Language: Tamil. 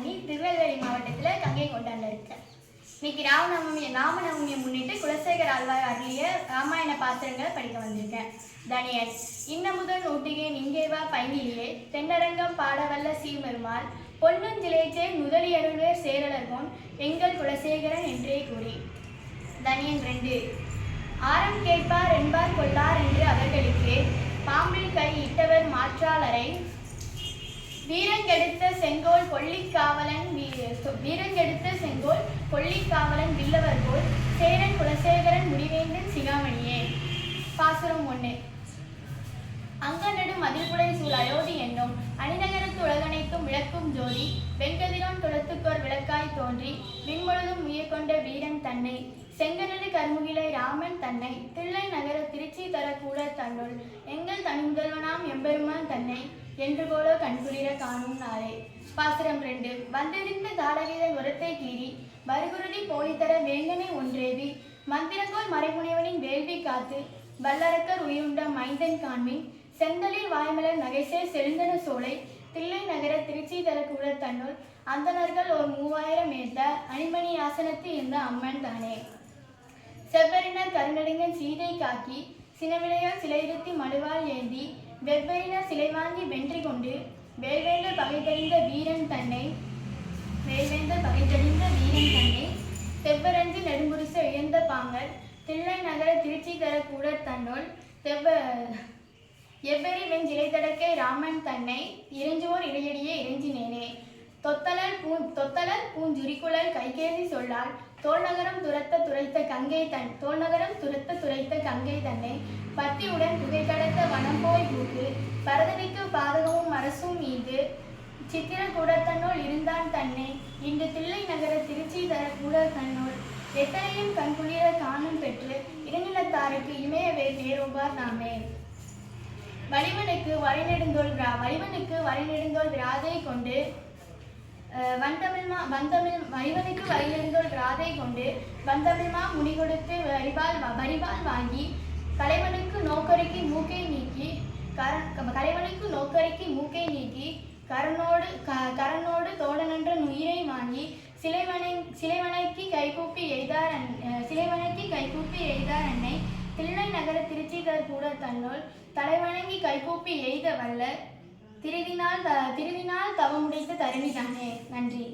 ராமசாமி, திருநெல்வேலி மாவட்டத்தில் கங்கை கொண்டாண்டில் இருக்கேன். இன்னைக்கு ராமநவமியை முன்னிட்டு குலசேகர ஆழ்வார் அருளிய ராமாயண பாத்திரங்களை படிக்க வந்திருக்கேன். தனியன் இன்னமுதன் ஊட்டிகே நிங்கேவா பைங்கிலியே தென்னரங்கம் பாடவல்ல சீர்மருமாள் பொன்னஞ்சிலேச்சே முதலியருள்வேர் சேரலர்கோன் எங்கள் குலசேகரன் என்றே கூறி. தனியன் 2 ஆரம் கேட்பார் என்பார் கொள்ளார் என்று அவர்களுக்கு பாம்பில் கை இட்டவர் மாற்றாளரை வீரங்கெடுத்த செங்கோல் கொள்ளிக்காவலன் வில்லவர் போல் சேரன் குலசேகரன் முடிவேந்தன் சிகாமணியே. பாசுரம் 1 அங்கநெடும் மதில்புடை சூழ் அயோத்தி என்னும் அணிநகரத்து உலகனைத்தும் விளக்கும் ஜோதி வெண்கதிரோன் துளத்துக்கோர் விளக்காய் தோன்றி விண்முழுதும் உயர்கொண்ட வீரன் தன்னை செங்கனடு கருமுகிலை ராமன் தன்னை தில்லை நகர திருச்சி தரக்கூட தன்னுள் எங்கள் தனி முதல்வனாம் எம்பெருமான் தன்னை என்று போல கண்குளிர காணும் நாளே. பாசுரம் 2 வந்தெதிர்ந்த தாடகைதன் உரத்தை கீறி வருகுருதி போலித்தர வேங்கனை ஒன்றேவி மந்திரங்கோல் மறைமுனைவனின் வேள்வி காத்து வல்லரக்கர் உயிருண்ட மைந்தன் காண்மின் செந்தலில் வாய்மலர் நகைசே செழுந்தன சோலை தில்லை நகர திருச்சி தரக்கூட தன்னுள் அந்தணர்கள் ஒரு 3000 ஏத்த அணிமணி ஆசனத்து இருந்த அம்மன் தானே. செவ்வரினர் கருநடுங்கன் சீதை காக்கி சினவிளையால் சிலையிருத்தி மடுவால் ஏந்தி வெவ்வரினர் சிலை வாங்கி வென்றி கொண்டு வேல்வேந்தர் பகைத்தறிந்த வீரன் தன்னை செவ்வரஞ்சு நெடுங்குடிச உயர்ந்த பாங்கர் தில்லை நகர திருச்சி தரக்கூட தன்னுள் எவ்வரி வெண் சிலை தடக்கை ராமன் தன்னை இறைஞ்சுவோர் இடையடியே இறைஞ்சினேனே. தொத்தலர் பூஞ்சுரிக்குழல் கைகேசி சொல்லால் தோல்நகரம் துரத்த துரைத்த கங்கை தன்னை பத்தியுடன் புகை கடத்த வனம் போய் பூக்கு பரதனிக்கு பாதகமும் அரசும் மீது சித்திரக்கூடத்தன்னுள் இருந்தான் தன்னை இன்று தில்லை நகர திருச்சி தரக்கூட தன்னுள் எத்தனையும் கண்குளிர காணும் பெற்று இடைநிலத்தாருக்கு இமயவே பேரோபார் நாமே. வலிவனுக்கு வரைநெடுந்தோள் விராதை கொண்டு வந்தமிழ்மா முடி கொடுத்து வரிவால் வாங்கி கலைவனுக்கு நோக்கரிக்கு மூக்கை நீக்கி கரனோடு தோடனன்ற உயிரை வாங்கி சிலைவணக்கி கைகூப்பி எய்தார் அன்னை தில்லை நகர திருச்சி கூட தன்னுள் தலைவணங்கி கைகூப்பி எய்த வல்ல திருதினால் தவமுடைத்த தருணி தானே. நன்றி.